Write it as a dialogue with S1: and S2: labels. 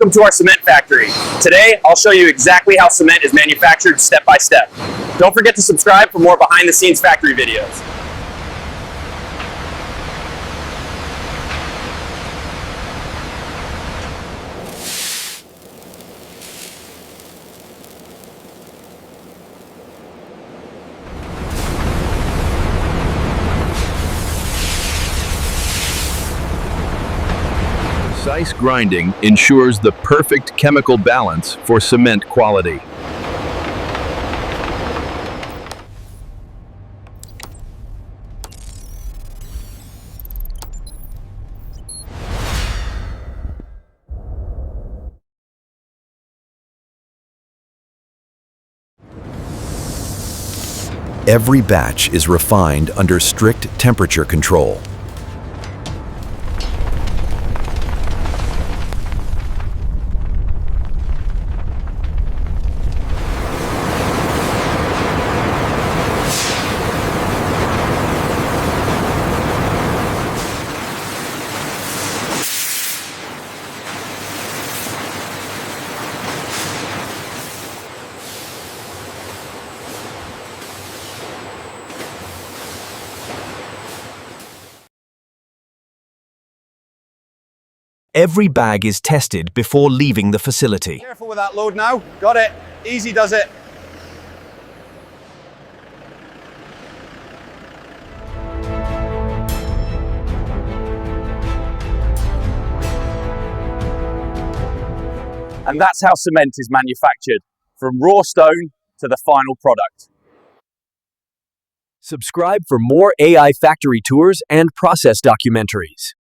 S1: Welcome to our cement factory. Today, I'll show you exactly how cement is manufactured step by step. Don't forget to subscribe for more behind the scenes factory videos.
S2: Precise grinding ensures the perfect chemical balance for cement quality.
S3: Every batch is refined under strict temperature control. Every bag is tested before leaving the facility.
S1: Careful with that load now. Got it. Easy does it. And that's how cement is manufactured, from raw stone to the final product.
S3: Subscribe for more AI factory tours and process documentaries.